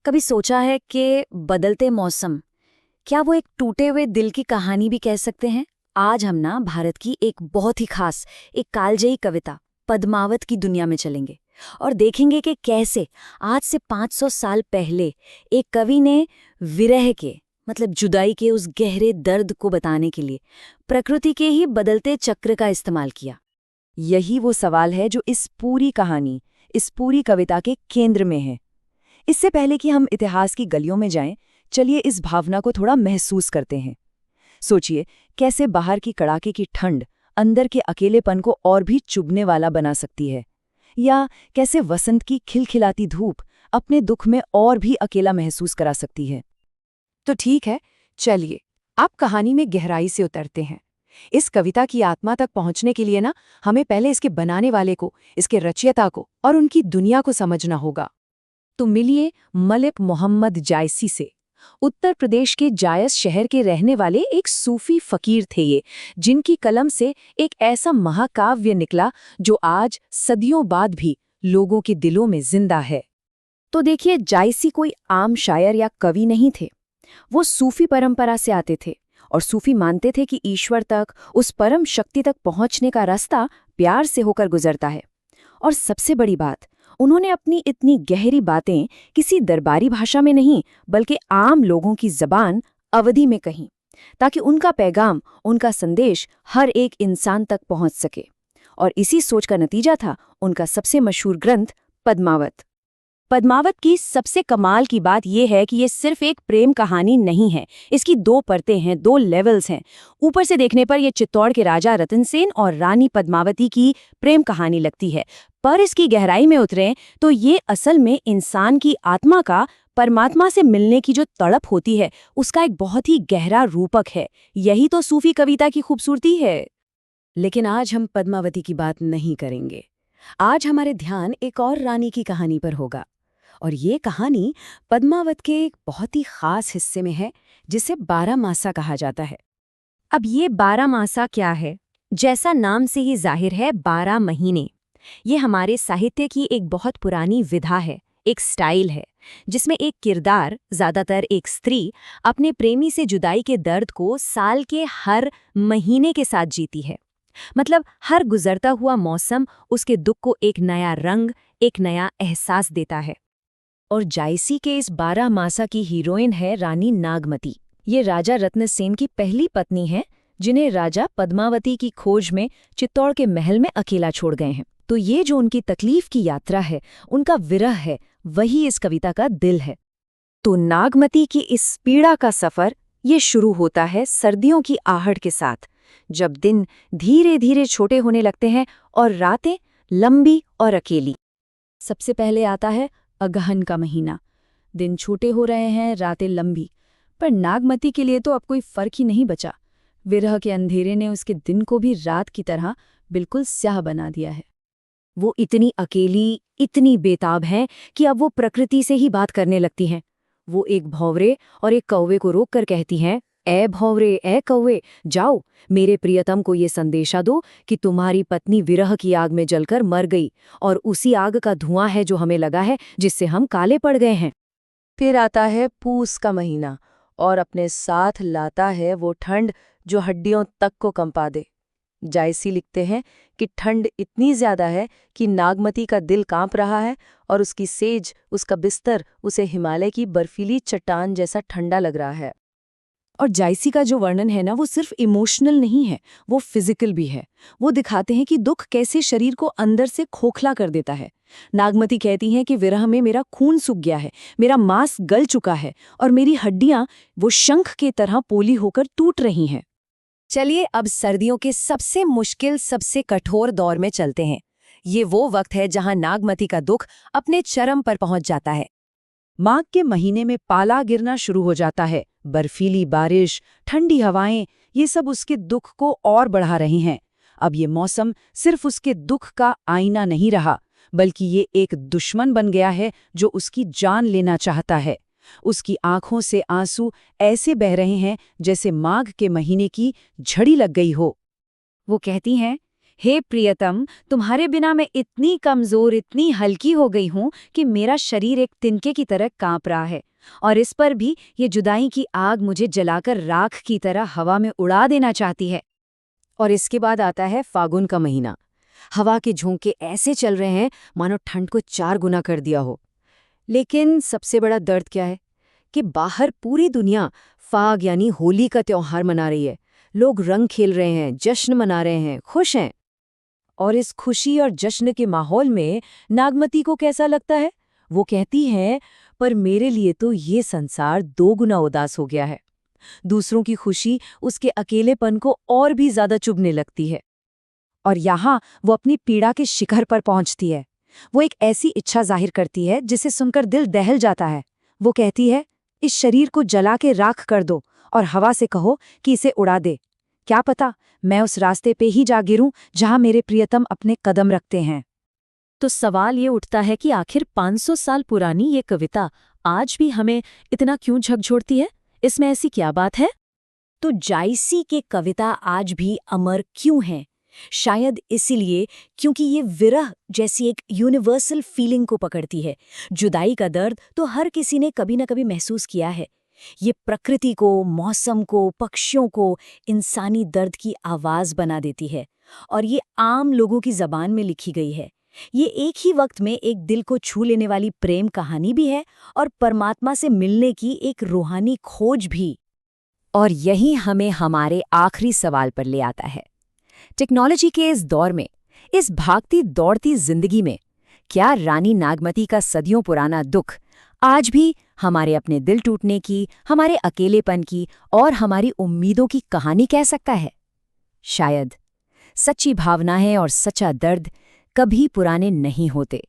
कभी सोचा है कि बदलते मौसम क्या वो एक टूटे हुए दिल की कहानी भी कह सकते हैं? आज हम ना भारत की एक बहुत ही खास, एक कालजयी कविता पद्मावत की दुनिया में चलेंगे और देखेंगे कि कैसे आज से 500 साल पहले एक कवि ने विरह के मतलब जुदाई के उस गहरे दर्द को बताने के लिए प्रकृति के ही बदलते चक्र का इस्तेमाल किया। यही वो सवाल है जो इस पूरी कहानी, इस पूरी कविता के केंद्र में है। इससे पहले कि हम इतिहास की गलियों में जाएं, चलिए इस भावना को थोड़ा महसूस करते हैं। सोचिए कैसे बाहर की कड़ाके की ठंड अंदर के अकेलेपन को और भी चुभने वाला बना सकती है, या कैसे वसंत की खिलखिलाती धूप अपने दुख में और भी अकेला महसूस करा सकती है। तो ठीक है, चलिए आप कहानी में गहराई से उतरते हैं। इस कविता की आत्मा तक पहुंचने के लिए ना हमें पहले इसके बनाने वाले को, इसके रचयिता को और उनकी दुनिया को समझना होगा। तो मिलिए मलिक मोहम्मद जायसी से। उत्तर प्रदेश के जायस शहर के रहने वाले एक सूफी फकीर थे ये, जिनकी कलम से एक ऐसा महाकाव्य निकला जो आज सदियों बाद भी लोगों के दिलों में जिंदा है। तो देखिए, जायसी कोई आम शायर या कवि नहीं थे। वो सूफी परंपरा से आते थे और सूफी मानते थे कि ईश्वर तक, उस परम शक्ति तक पहुंचने का रास्ता प्यार से होकर गुजरता है। और सबसे बड़ी बात, उन्होंने अपनी इतनी गहरी बातें किसी दरबारी भाषा में नहीं बल्कि आम लोगों की जबान अवधी में कहीं, ताकि उनका पैगाम, उनका संदेश हर एक इंसान तक पहुंच सके। और इसी सोच का नतीजा था उनका सबसे मशहूर ग्रंथ पद्मावत। पद्मावत की सबसे कमाल की बात यह है कि ये सिर्फ एक प्रेम कहानी नहीं है। इसकी 2 परतें हैं, 2 लेवल्स हैं। ऊपर से देखने पर यह चित्तौड़ के राजा रतन सेन और रानी पद्मावती की प्रेम कहानी लगती है, पर इसकी गहराई में उतरें तो ये असल में इंसान की आत्मा का परमात्मा से मिलने की जो तड़प होती है, उसका एक बहुत ही गहरा रूपक है। यही तो सूफी कविता की खूबसूरती है। लेकिन आज हम पद्मावती की बात नहीं करेंगे। आज हमारे ध्यान एक और रानी की कहानी पर होगा, और ये कहानी पद्मावत के एक बहुत ही खास हिस्से में है, जिसे 12 मासा कहा जाता है। अब ये 12 मासा क्या है? जैसा नाम से ही जाहिर है, 12 महीने। ये हमारे साहित्य की एक बहुत पुरानी विधा है, एक स्टाइल है, जिसमें एक किरदार, ज्यादातर एक स्त्री, अपने प्रेमी से जुदाई के दर्द को साल के हर महीने के साथ जीती है। मतलब हर गुजरता हुआ मौसम उसके दुख को एक नया रंग, एक नया एहसास देता है। और जायसी के इस 12 मासा की हीरोइन है रानी नागमती। ये राजा रत्नसेन की पहली पत्नी है, जिन्हें राजा पद्मावती की खोज में चित्तौड़ के महल में अकेला छोड़ गए हैं। तो ये जो उनकी तकलीफ की यात्रा है, उनका विरह है, वही इस कविता का दिल है। तो नागमती की इस पीड़ा का सफर ये शुरू होता है सर्दियों की आहट के साथ, जब दिन धीरे धीरे छोटे होने लगते हैं और रातें लंबी और अकेली। सबसे पहले आता है अगहन का महीना। दिन छोटे हो रहे हैं, रातें लंबी, पर नागमती के लिए तो अब कोई फर्क ही नहीं बचा। विरह के अंधेरे ने उसके दिन को भी रात की तरह बिल्कुल स्याह बना दिया है। वो इतनी अकेली, इतनी बेताब है कि अब वो प्रकृति से ही बात करने लगती हैं। वो एक भौंवरे और एक कौवे को रोक कर कहती हैं, ए भौंवरे, ए कौवे, जाओ मेरे प्रियतम को ये संदेशा दो कि तुम्हारी पत्नी विरह की आग में जलकर मर गई, और उसी आग का धुआं है जो हमें लगा है, जिससे हम काले पड़ गए हैं। फिर आता है पूस का महीना और अपने साथ लाता है वो ठंड जो हड्डियों तक को कंपा दे। जायसी लिखते हैं कि ठंड इतनी ज्यादा है कि नागमती का दिल कांप रहा है और उसकी सेज, उसका बिस्तर उसे हिमालय की बर्फीली चट्टान जैसा ठंडा लग रहा है। और जायसी का जो वर्णन है ना, वो सिर्फ इमोशनल नहीं है, वो फिजिकल भी है। वो दिखाते हैं कि दुख कैसे शरीर को अंदर से खोखला कर देता है। नागमती कहती हैं कि विरह में मेरा खून सूख गया है, मेरा मांस गल चुका है और मेरी हड्डियां वो शंख के तरह पोली होकर टूट रही हैं। चलिए अब सर्दियों के सबसे मुश्किल, सबसे कठोर दौर में चलते हैं। ये वो वक्त है जहां नागमती का दुख अपने चरम पर पहुंच जाता है। माघ के महीने में पाला गिरना शुरू हो जाता है। बर्फीली बारिश, ठंडी हवाएं, ये सब उसके दुख को और बढ़ा रही हैं। अब ये मौसम सिर्फ उसके दुख का आईना नहीं रहा, बल्कि ये एक दुश्मन बन गया है जो उसकी जान लेना चाहता है। उसकी आंखों से आंसू ऐसे बह रहे हैं जैसे माघ के महीने की झड़ी लग गई हो। वो कहती हैं हे प्रियतम, तुम्हारे बिना मैं इतनी कमजोर, इतनी हल्की हो गई हूं कि मेरा शरीर एक तिनके की तरह कांप रहा है, और इस पर भी ये जुदाई की आग मुझे जलाकर राख की तरह हवा में उड़ा देना चाहती है। और इसके बाद आता है फागुन का महीना। हवा के झोंके ऐसे चल रहे हैं मानो ठंड को 4 गुना कर दिया हो। लेकिन सबसे बड़ा दर्द क्या है कि बाहर पूरी दुनिया फाग यानी होली का त्योहार मना रही है। लोग रंग खेल रहे हैं, जश्न मना रहे हैं, खुश हैं। और इस खुशी और जश्न के माहौल में नागमती को कैसा लगता है? वो कहती हैं, पर मेरे लिए तो ये संसार 2 गुना उदास हो गया है। दूसरों की खुशी उसके अकेलेपन को और भी ज्यादा चुभने लगती है। और यहाँ वो अपनी पीड़ा के शिखर पर पहुंचती है। वो एक ऐसी इच्छा जाहिर करती है जिसे सुनकर दिल दहल जाता है। वो कहती है, इस शरीर को जला के राख कर दो और हवा से कहो कि इसे उड़ा दे। क्या पता मैं उस रास्ते पे ही जा गिरूं जहां मेरे प्रियतम अपने कदम रखते हैं। तो सवाल ये उठता है कि आखिर 500 साल पुरानी ये कविता आज भी हमें इतना क्यों झकझोरती है? इसमें ऐसी क्या बात है? तो जायसी के कविता आज भी अमर क्यों है? शायद इसीलिए क्योंकि ये विरह जैसी एक यूनिवर्सल फीलिंग को पकड़ती है। जुदाई का दर्द तो हर किसी ने कभी न कभी महसूस किया है। ये प्रकृति को, मौसम को, पक्षियों को इंसानी दर्द की आवाज बना देती है, और ये आम लोगों की जबान में लिखी गई है। ये एक ही वक्त में एक दिल को छू लेने वाली प्रेम कहानी भी है और परमात्मा से मिलने की एक रूहानी खोज भी। और यही हमें हमारे आखिरी सवाल पर ले आता है। टेक्नोलॉजी के इस दौर में, इस भागती दौड़ती जिंदगी में, क्या रानी नागमती का सदियों पुराना दुख आज भी हमारे अपने दिल टूटने की, हमारे अकेलेपन की और हमारी उम्मीदों की कहानी कह सकता है? शायद। सच्ची भावनाएं और सच्चा दर्द कभी पुराने नहीं होते।